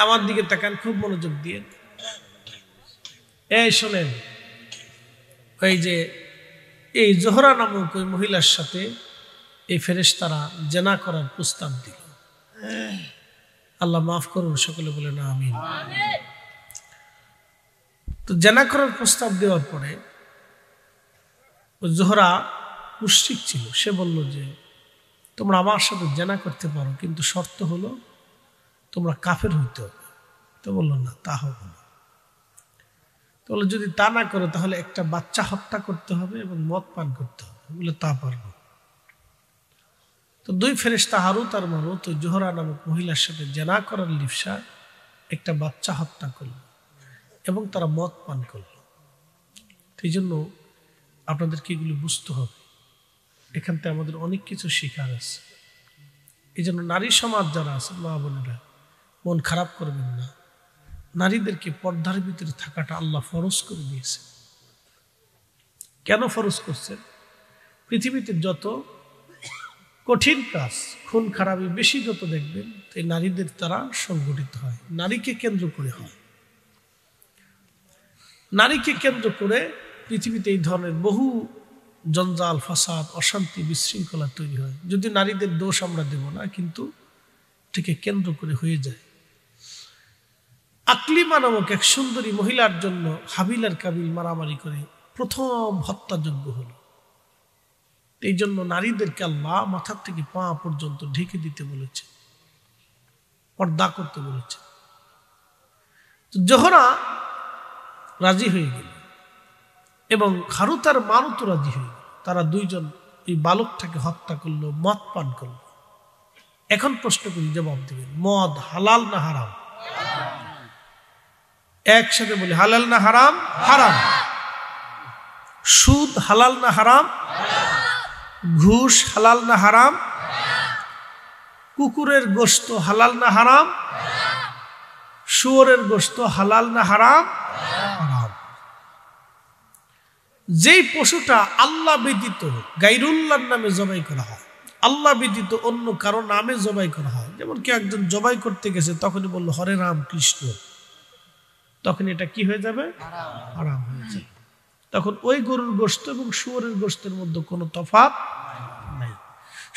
আমার দিকে তাকান খুব মনোযোগ দিয়ে। এই শোনেন, ওই যে এই জোহরা নামক ওই মহিলার সাথে এই ফেরেশতারা জেনা করার প্রস্তাব দিল। আল্লাহ মাফ করুন, সকলে বলে না আমিন। তো জেনা করার প্রস্তাব দেওয়ার পরে জোহরা মুশরিক ছিল, সে বলল যে তোমরা আমার সাথে জেনা করতে পারো, কিন্তু শর্ত হলো তোমরা কাফের হইতে হবে। তো বললো না, তা হবে না। বলে যদি তা না করো তাহলে একটা বাচ্চা হত্যা করতে হবে এবং মদ পান করতে হবে। বলে তা পারবো। তো দুই ফেরেশতা হারুত আর মারুত ওই জোহরা নামক মহিলার সাথে জেনা করার লিপ্সা একটা বাচ্চা হত্যা করলো এবং তারা মদ পান করলো। এই জন্য আপনাদেরকে এগুলি বুঝতে হবে, এখান থেকে আমাদের অনেক কিছু শেখার আছে। এই জন্য নারী সমাজ যারা আছে, মা বোনেরা, মন খারাপ করবেন না। নারীদেরকে পর্দার ভিতরে থাকাটা আল্লাহ ফরজ করে দিয়েছে। কেন ফরজ করছেন? পৃথিবীতে যত কঠিন কাজ, খুন খারাপি বেশি যত দেখবেন, এই নারীদের দ্বারা সংগঠিত হয়, নারীকে কেন্দ্র করে হয়। নারীকে কেন্দ্র করে পৃথিবীতে এই ধরনের বহু জঞ্জাল, ফাসাদ, অশান্তি, বিশৃঙ্খলা তৈরি হয়। যদি নারীদের দোষ আমরা দেব না, কিন্তু এটাকে কেন্দ্র করে হয়ে যায়। আকলিমা নামক এক সুন্দরী মহিলার জন্য হাবিল আর কাবিল মারামারি করে প্রথম হত্যাযোগ্য হলো। এই জন্য নারীদেরকে আল্লাহ মাথার থেকে পা পর্যন্ত ঢেকে দিতে বলেছে, পর্দা করতে বলেছে। জোহরা রাজি হয়ে গেল এবং হারুত আর মারুত রাজি হয়ে গেল। তারা দুইজন এই বালকটাকে হত্যা করলো, মদ পান করলো। এখন প্রশ্ন করি, জবাব দেবেন, মদ হালাল না হারাম? একসাথে বলি, হালাল না হারাম? হারাম। সুদ হালাল না হারাম? ঘুষ হালাল না হারাম? কুকুরের গোশত হালাল না হারাম? শুয়োরের গোশত হালাল না হারাম? হারাম। যেই পশুটা আল্লাহ ব্যতীত গায়রুল্লাহর নামে জবাই করা হয়, আল্লাহ ব্যতীত অন্য কারো নামে জবাই করা হয়, যেমন কি একজন জবাই করতে গেছে, তখনই বললো হরে রাম কৃষ্ণ, তখন এটা কি হয়ে যাবে? হারাম হয়ে যাবে। তখন ওই গরুর গোশত এবং শুয়োরের গোশতের মধ্যে কোনো তফাৎ নাই।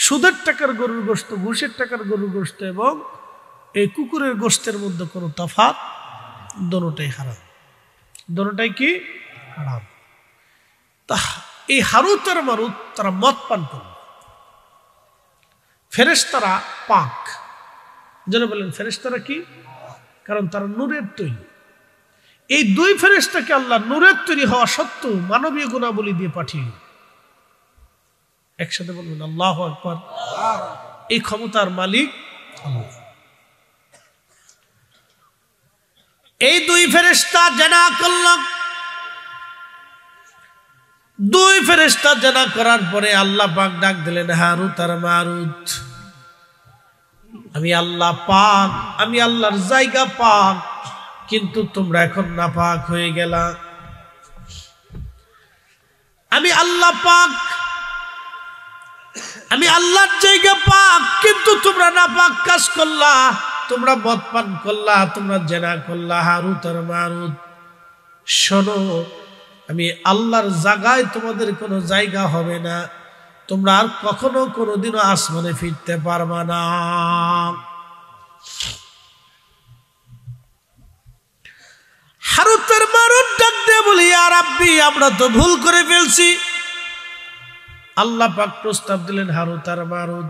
সুদের টাকার গরুর গোশত, ঘুষের টাকার গরুর গোশত এবং এই কুকুরের গোশতের মধ্যে কোনো তফাৎ, দোনোটাই হারাম। দোনোটাই কি? হারাম। তা এই হারুত আর মারুত তারা মদ পান করল। ফেরেশতারা পাক, যেন বলেন ফেরেশতারা কি? কারণ তারা নূরের তৈরি। এই দুই ফেরেশতাকে আল্লাহ নূরের তৈরি হওয়া সত্ত্বেও মানবীয় গুণাবলী দিয়ে পাঠিয়ে, একসাথে বলবেন আল্লাহু আকবার। এই ক্ষমতার মালিক আল্লাহ। এই দুই ফেরেশতা জানা করল। দুই ফেরেশতা জানা করার পরে আল্লাহ পাক ডাক দিলেন, হারুত আর মারুত, আমি আল্লাহ পাক, আমি আল্লাহর জায়গা পাক, কিন্তু তোমরা এখন নাপাক হয়ে গেলা। আমি আল্লাহ পাক, আমি আল্লাহর জায়গা পাক, কিন্তু তোমরা নাপাক কাজ করলা, তোমরা মদ পান করলা, তোমরা জেনা করলা। হারুত আর মারুত, শোনো, আমি আল্লাহর জায়গায় তোমাদের কোনো জায়গা হবে না, তোমরা আর কখনো কোনোদিনও আসমানে ফিরতে পারবা না। হারুত আর মারুত ডাক দিয়ে বলি, ইয়া রাব্বি, আমরা তো ভুল করে ফেলছি। আল্লাহ পাক প্রস্তাব দিলেন, হারুত আর মারুত,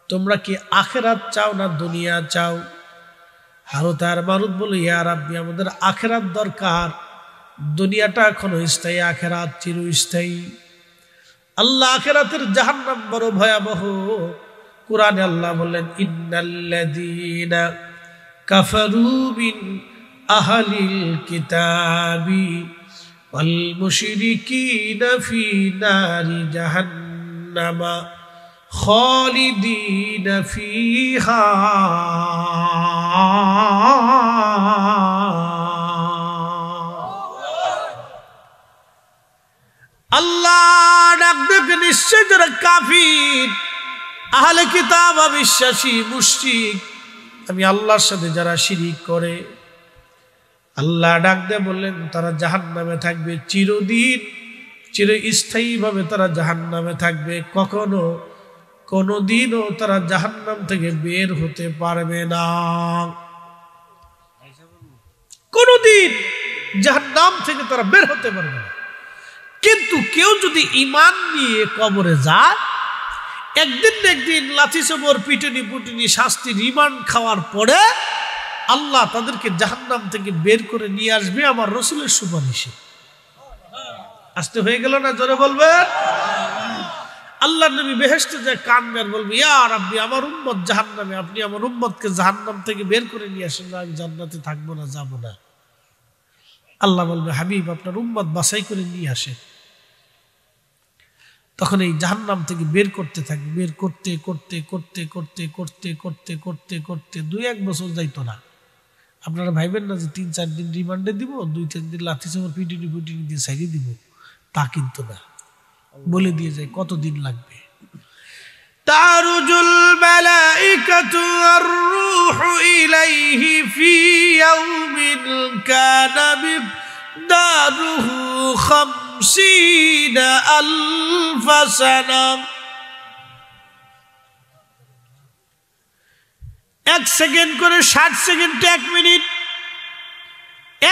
তোমরা কি আখিরাত চাও না দুনিয়া চাও? হারুত আর মারুত বলে, ইয়া রাব্বি, আমাদের আখিরাত দরকার, দুনিয়াটা এখনো স্থায়ী, আখিরাত চিরস্থায়ী। আল্লাহ আখিরাতের জাহান্নাম বড় ভয়াবহ। কুরআনে আল্লাহ বললেন, ইন্নাল্লাযীনা কাফারু মিন আহলিল কিতাবি ওয়াল মুশরিকিনা ফি নারি জাহান্নামা খালিদিনা ফিহা। আল্লাহ ডাক দেখে, নিশ্চয় যারা কাফির, আহলে কিতাব, অবিশ্বাসী, মুশরিক, আমি আল্লাহর সাথে যারা শিরিক করে, আল্লাহ ডাক দিয়ে বললেন তারা জাহান্নামে থাকবে চিরদিন, চিরস্থায়ীভাবে তারা জাহান্নামে থাকবে, কখনো কোনোদিনও তারা জাহান্নাম থেকে বের হতে পারবে না। কোনোদিন জাহান্নাম থেকে তারা বের হতে পারবে না। কিন্তু কেউ যদি ঈমান নিয়ে কবরে যায়, একদিন না একদিন লাথি চবর পিটুনি পুটুনি শাস্তি রিমান্ড খাওয়ার পরে আল্লাহ তাদেরকে জাহান্নাম থেকে বের করে নিয়ে আসবে আমার রাসূলের সুপারিশে। আসতে হয়ে গেল না? জোরে বলবেন। আল্লাহ নবী বেহেশতে যায় কাঁদবে আর বলবে, ইয়া রাব্বি, আমার উম্মত জাহান্নামে, আপনি আমার উম্মতকে জাহান্নাম থেকে বের করে নিয়ে আসেন, আমি জান্নাতে থাকবো না, যাব না। আল্লাহ বলবে, হাবিব আপনার উম্মত বাছাই করে নিয়ে আসেন। তখন এই জাহান্নাম থেকে বের করতে থাকবে, বের করতে করতে করতে করতে করতে করতে করতে করতে 2-1 বছর যাইতো না। আপনারা ভাইবেন না যে 3-4 দিন রিমান্ডে দিব, 2-3 দিন লাথি চামর পিটিনি পুটিনি দিয়ে ছাড়িয়ে দিব, তা কিন্তু না, বলে দিয়ে যায় কতদিন লাগবে। তারুজুল মালাইকাতু আর রূহু ইলাইহি ফি ইয়াউমিন কানা মিকদারুহু 50,000 সানা। 1 সেকেন্ড করে 60 সেকেন্ড 1 মিনিট,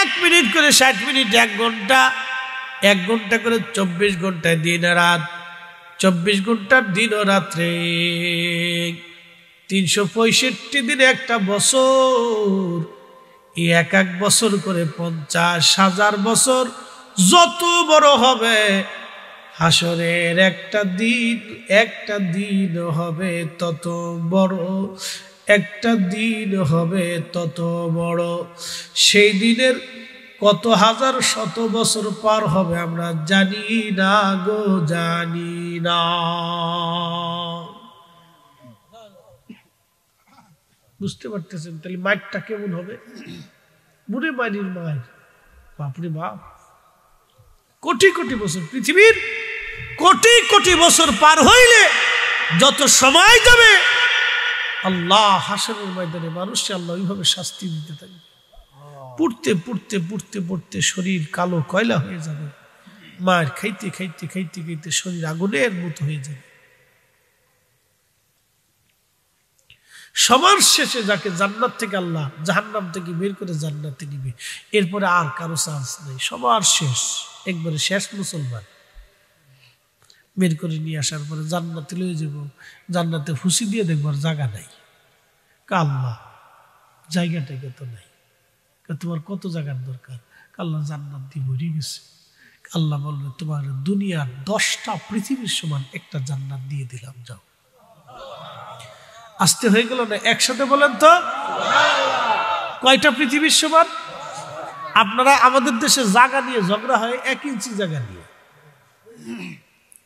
1 মিনিট করে 60 মিনিট, 1 ঘন্টা, 1 ঘন্টা করে 24 ঘন্টায় দিন রাত, 24 ঘন্টার দিন ও রাত্রে, 365 দিনে একটা বছর। এই এক বছর করে 50,000 বছর। যত বড় হবে হাসরের একটা দিন হবে তত বড়, একটা দিন হবে তত বড়। সেই দিনের কত হাজার শত বছর পার হবে আমরা জানি না গো, জানি না। বুঝতে পারতেছেন? তাহলে মাইকটা কেমন হবে? বুড়ে মাইনির মায়ের, বাপরে বাপ, কোটি কোটি বছর, পৃথিবীর কোটি কোটি বছর পার হইলে যত সময় যাবে আল্লাহ হাসরের ময়দানে মানুষকে আল্লাহ ওইভাবে শাস্তি দিতে থাকবে। পুড়তে পুড়তে পুড়তে পুড়তে শরীর কালো কয়লা হয়ে যাবে, মায়ের খাইতে খাইতে খাইতে খাইতে শরীর আগুনের মতো হয়ে যাবে। সবার শেষে যাকে জান্নাত থেকে আল্লাহ জাহান্নাম থেকে বের করে জান্নাতে নিবে, এরপরে আর কারো চান্স নেই। সবার শেষ, একবারে শেষ মুসলমান বের করে নিয়ে আসার পরে জান্নাতে লয়ে যাব, জান্নাতে ফুসি দিয়ে দেখবার জায়গা নাই। আল্লাহ জায়গাটাকে তো নাই, তোমার কত জায়গার দরকার? আল্লাহ জান্নাত দিয়ে ভরে গেছে। আল্লাহ বলবে, তোমার দুনিয়ার 10টা পৃথিবীর সমান একটা জান্নাত দিয়ে দিলাম, যাও। আসতে হয়ে গেল না? একসাথে বলেন তো, কয়টা পৃথিবীর সমান? আপনারা আমাদের দেশে জায়গা নিয়ে ঝগড়া হয় 1 ইঞ্চি জায়গা নিয়ে,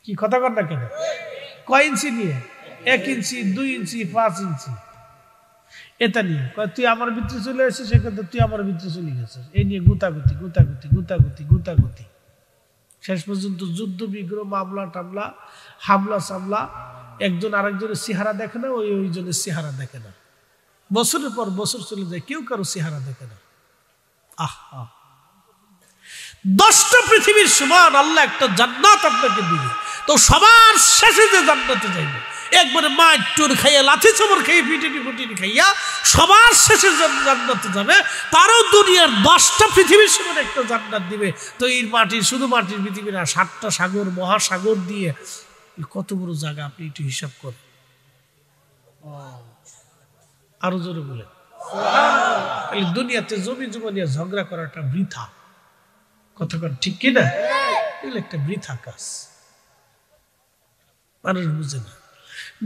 কি কথা কর না কেন? কয় ইঞ্চি নিয়ে? 1 ইঞ্চি, 2 ইঞ্চি, 5 ইঞ্চি, এটা নিয়ে তুই আমার ভিতরে চলে এসেছিস, সেক্ষেত্রে তুই আমার ভিতরে চলে গেছিস, এই নিয়ে গুতাগুতি গুতাগুতি গুতাগুতি গুতাগুতি, শেষ পর্যন্ত যুদ্ধ বিগ্রহ, মামলা টামলা, হামলা সামলা। একজন আরেকজনের চেহারা দেখে না, ওইজনের চেহারা দেখে না, বছরের পর বছর চলে যায়, কেউ কারো চেহারা দেখে না। আহা, 10টা পৃথিবীর সমান আল্লাহ একটা জান্নাত আপনাকে দিবে, তো সবার শেষে যে জান্নাতে যাইবে, একবারে মার টুর খাইয়া লাথি চমর খাইয়া পিটিনি ফুটিনি খাইয়া সবার শেষে জান্নাতে যাবে, তারও দুনিয়ার 10টা পৃথিবীর সমান একটা জান্নাত দিবে। তো এই মাটির, শুধু মাটির পৃথিবী না, 7টা সাগর, মহাসাগর দিয়ে কত বড় জায়গা, আপনি একটু হিসাব করেন। আরো জোরে বলেন। দুনিয়াতে জমি জমা নিয়ে ঝগড়া করাটা বৃথা, কথা কন ঠিক কিনা? এগুলো একটা বৃথা কাজ, মানুষ বুঝে না।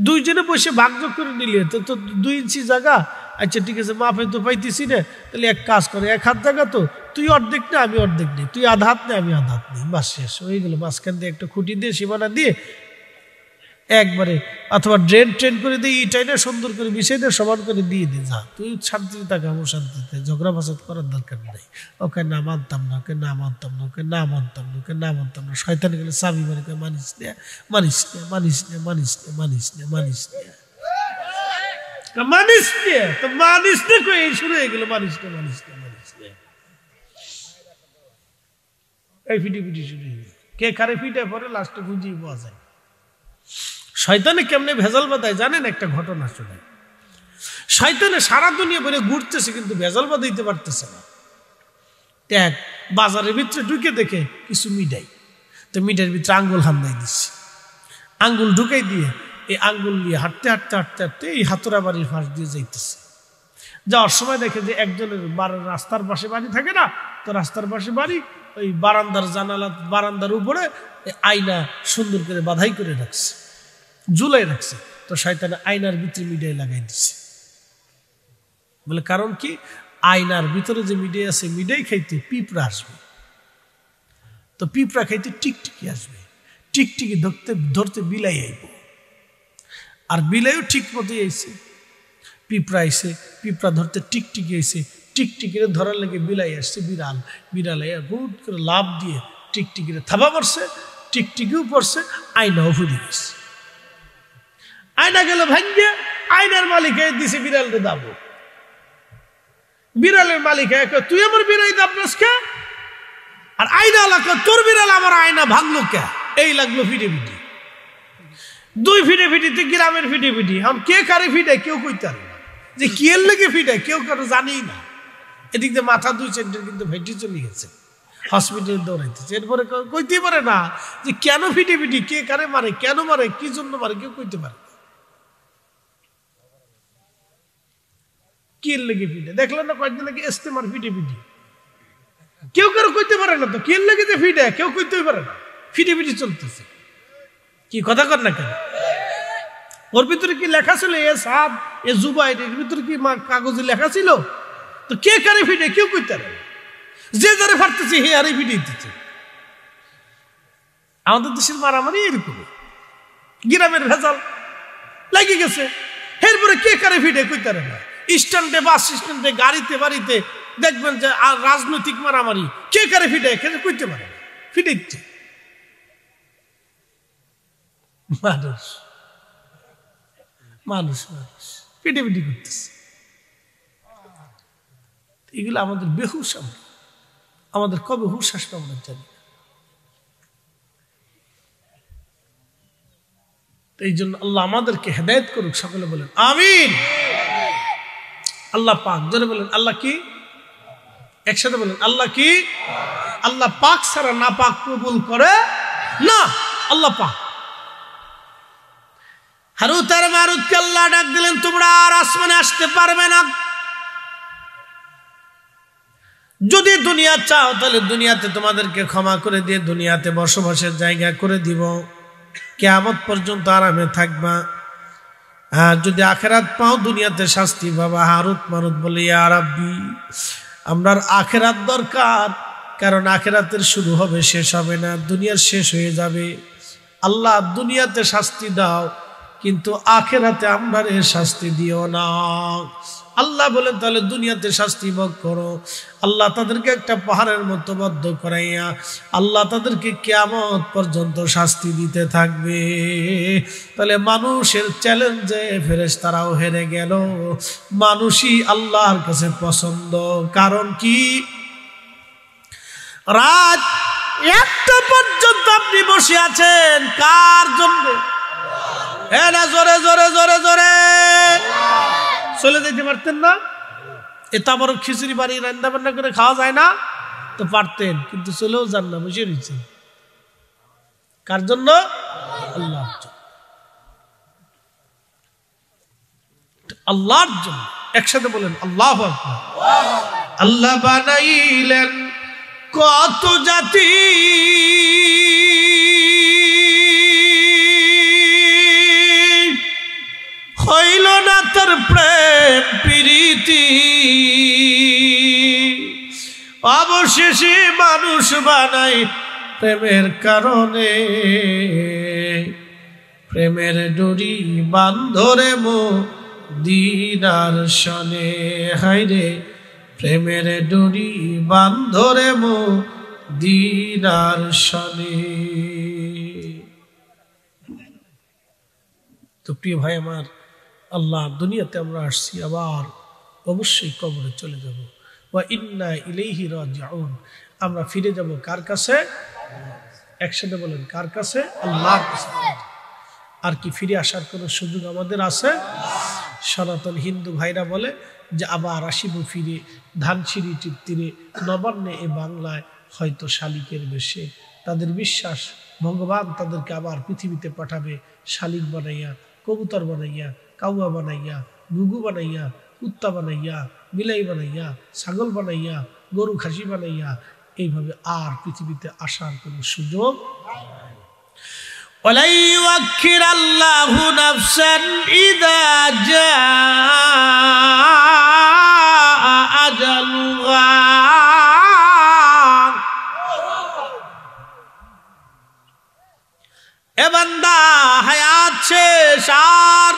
2 জনে বসে ভাগযোগ করে নিলে তো 2 ইঞ্চি জায়গা, আচ্ছা ঠিক আছে, মাপে তো পাইতেছি না, তাহলে এক কাজ করে, 1 হাত জায়গা তো তুই অর্ধেক নে, আমি অর্ধেক নেই, তুই আধা হাত নে, আমি আধা হাত নেই, বাস শেষ হয়ে গেল। মাঝখান দিয়ে একটা খুঁটি দিয়ে সীমানা দিয়ে একবারে, অথবা ড্রেন করে দিয়ে ইটাই না সুন্দর করে মিশিয়ে দিয়ে সমান করে দিয়ে দে, যা তুই শান্তিতে থাক, আমার শান্তিতে, ঝগড়া ফাসাদ করার দরকার নাই। ওকে না মানতাম না, ওকে না মানতাম না, ওকে না মানতাম না, ওকে না মানতাম না, শয়তান গেলে চাবি মানে মানিস নে মানিস নে মানিস নে মানিস নে মানিস নে মানিস নে। মানিস নে, তো মানিস নে কই শুরু হয়ে গেল, মানিস নে মানিস নে মানিস নে, এই ফিটি ফিটি শুরু হয়ে গেল। কে কারে ফিটে পরে লাস্টে বুঝিয়ে পাওয়া যায়। শয়তানে কেমনে ভেজাল বাঁধায় জানেন? একটা ঘটনা শোনায়। শয়তানে সারা দুনিয়া বলে ঘুরতেছে কিন্তু ভেজাল বাঁধাইতে পারতেছে না। এক বাজারের ভিতরে ঢুকে দেখে কিছু মিঠাই, তো মিঠাইয়ের ভিতরে আঙ্গুল হান্দাই দিচ্ছে, আঙ্গুল ঢুকাই দিয়ে এই আঙ্গুল নিয়ে হাঁটতে হাঁটতে হাঁটতে হাঁটতে এই হাতুরা বাড়ির ফাঁস দিয়ে যাইতেছে। যাওয়ার সময় দেখে যে একজনের রাস্তার পাশে বাড়ি থাকে না, তো রাস্তার পাশে বাড়ি, ওই বারান্দার জানালা বারান্দার উপরে আয়না সুন্দর করে বাধাই করে রাখছে, ঝুলাই রাখছে। তো শয়তানে আয়নার ভিতরে মিঠাই লাগাই দিচ্ছে। বলে কারণ কি? আয়নার ভিতরে যে মিঠাই আছে, মিঠাই খাইতে পিঁপড়া আসবে, তো পিঁপড়া খাইতে টিকটিকি আসবে, টিকটিকি ধরতে ধরতে বিলাই আইব, আর বিলাইও ঠিক মতোই আইছে। পিঁপড়া আইছে, পিঁপড়া ধরতে টিকটিকি আইছে, টিকটিকিরে ধরার লেগে বিলাই আসছে, বিড়াল, বিড়াল আইয়া গুড করে লাভ দিয়ে টিকটিকিরে থাবা পড়ছে, টিকটিকিও পড়ছে, আয়নাও ফুটে গেছে। আয়না গেল ভাঙ্গে, আয়নার মালিক দিছে বিড়ালকে দাবো। বিড়ালের মালিক তুই আমার বিড়াল দাবনাস কে? আর আয়না লাগলো তোর বিড়াল আমার আয়না ভাঙলো কে? এই লাগলো ফিটে ফিটি, দুই ফিটে ফিটিতে গ্রামের ফিটে ফিটি। এখন কে কারে ফিটায় কেউ কইতে পারে না, যে কি এর লেগে ফিটায় কেউ কারো জানেই না। এদিক দিয়ে মাথা 2 সেন্টের কিন্তু ভেটি চলে গেছে, হসপিটালে দৌড়াইতেছে। এরপরে কইতেই পারে না যে কেন ফিটে ফিটি, কে কারে মারে, কেন মারে, কি জন্য মারে, কেউ কইতে পারে না। কি এর লেগে ফিটে দেখলেন না কয়েকদিন আগে ইস্তেমার ফিটে ফিটি, কেউ কারো কইতে পারে না। তো কি এর লেগে যে ফিটে কেউ কইতেই পারে না, ফিটে ফিটি চলতেছে। কি কথা কর না কেন? ওর ভিতরে কি লেখা ছিল এ সাদ এ জুবাইর, এর ভিতরে কি কাগজে লেখা ছিল? তো কে কারে ফিটে কেউ কইতে পারে না, যে যারে ফাটতেছে হে আরে ফিটে দিতেছে। আমাদের দেশের মারামারি এরকম, গ্রামের ভেজাল লেগে গেছে। এরপরে কে কারে ফিটে কইতে পারে না। স্ট্যান্ডে, বাস স্ট্যান্ডে, গাড়িতে, বাড়িতে দেখবেন যে আর রাজনৈতিক মারামারি, কে কারে ফিটে কইতে পারে না, ফিটে দিচ্ছে মানুষ মানুষ মানুষ পিটে পিটি করতেছে। এগুলো আমাদের বেহুশ, আমাদের কবে হুশ আসবে আমরা জানি। এই জন্য আল্লাহ আমাদেরকে হেদায়েত করুক, সকলে বলেন আমিন। আল্লাহ পাক, জোরে বলেন আল্লাহ কি, একসাথে বলেন আল্লাহ কি। আল্লাহ পাক ছাড়া না পাক কবুল করে না, আল্লাহ পাক। হারুত আর মারুতকে আল্লাহ ডাক দিলেন, তোমরা আর আসমানে আসতে পারবে না। যদি দুনিয়া চাও তাহলে দুনিয়াতে তোমাদেরকে ক্ষমা করে দিয়ে দুনিয়াতে বসবাসের জায়গা করে দিব, কিয়ামত পর্যন্ত আরামে থাকবা। আর যদি আখিরাত পাও দুনিয়াতে শাস্তি পাবা। হারুত মারুত বলে, ইয়া রাব্বি, আমরার আখিরাত দরকার, কারণ আখিরাতের শুরু হবে শেষ হবে না, দুনিয়ার শেষ হয়ে যাবে। আল্লাহ দুনিয়াতে শাস্তি দাও, কিন্তু আখিরাতে আমরারে শাস্তি দিও না। আল্লাহ বলেন তাহলে দুনিয়াতে শাস্তি ভোগ করো। আল্লাহ তাদেরকে একটা পাহাড়ের মতো বদ্ধ করাইয়া আল্লাহ তাদেরকে কিয়ামত পর্যন্ত শাস্তি দিতে থাকবে। তাহলে মানুষের চ্যালেঞ্জে ফেরেশতারাও হেরে গেল, মানুষই আল্লাহর কাছে পছন্দ। কারণ কি, রাত 1টা পর্যন্ত আপনি বসে আছেন কার জন্য? না জোরে জোরে জোরে জোরে চলে যেতে পারতেন না? এটা বড় খিচুড়ি বাড়ি রান্না বান্না করে খাওয়া যায় না? তো পারতেন, কিন্তু চলেও যান না, বসে রয়েছে। কার জন্য? আল্লাহর জন্য। আল্লাহর জন্য। একসাথে বলেন আল্লাহু আকবার। আল্লাহ বানাইলেন কত জাতি, হইল না তার প্রেম প্রীতি, অবশেষে মানুষ বানাই প্রেমের কারণে। প্রেমের ডোরি বান্ধরে মদিনার শনে, হায়রে প্রেমের ডোরি বান্ধরে মদিনার শনে। তো প্রিয় ভাই আমার, আল্লাহ দুনিয়াতে আমরা আসছি, আবার অবশ্যই কবরে চলে যাব। ওয়া ইন্না ইলাইহি রাজিউন, আমরা ফিরে যাব কার কাছে? একসাথে বলেন, কার কাছে? আল্লাহর কাছে। আর কি ফিরে আসার কোনো সুযোগ আমাদের আছে? সনাতন হিন্দু ভাইরা বলে যে আবার আসিব ফিরে, ধানসিঁড়ি তীরে নবান্নে এ বাংলায় হয়তো শালিকের বেশে। তাদের বিশ্বাস ভগবান তাদেরকে আবার পৃথিবীতে পাঠাবে শালিক বানাইয়া, কবুতর বানাইয়া, কাউয়া বানাইয়া, ঘুঘু বানাইয়া, কুত্তা বানাইয়া, বিলাই বানাইয়া, ছাগল বানাইয়া, গরু খাসি বানাইয়া। এইভাবে আর পৃথিবীতে আসার কোনো সুযোগ وَلَن يُؤَخِّرَ اللَّهُ نَفْسًا إِذَا جَاءَ أَجَلُهَا। এ বান্দা, হায়াত শেষ, আর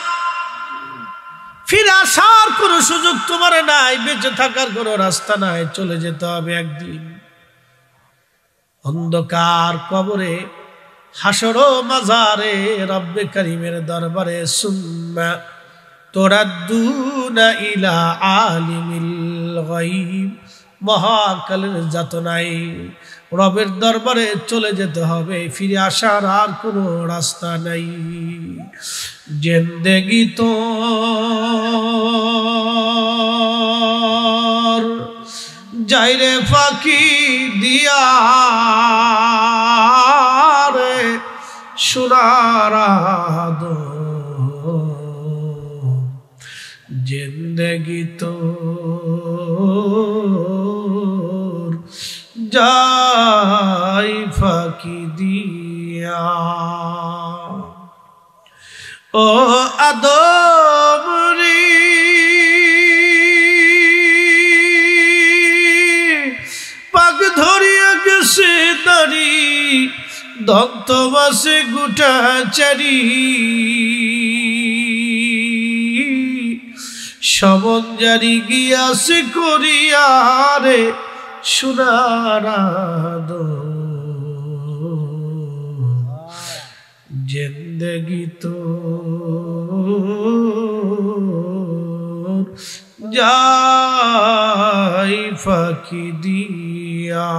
ফিরে আসার কোনো সুযোগ তোমার নাই, বেঁচে থাকার কোনো রাস্তা নাই, চলে যেতে হবে একদিন অন্ধকার কবরে, হাসর ও মাজারে, রব্বে করিমের দরবারে। সুম্মা তুরাদ্দুনা ইলা আলিমিল গায়ব, মহাকালের যাতনায় রবের দরবারে চলে যেতে হবে, ফিরে আসার আর কোনো রাস্তা নাই। জিন্দেগি তো যাইরে ফাঁকি দিয়া রে সোনার জিন্দেগি তো যাই ফাঁকি দিয়া। ও আদম রে, পাক ধরিয়া গেছে দাড়ি, দন্ত বাসে গোটা চারি, সমন জারি গিয়াছে করিয়ারে সোনার জিন্দেগি তো যাই ফাঁকি দিয়া।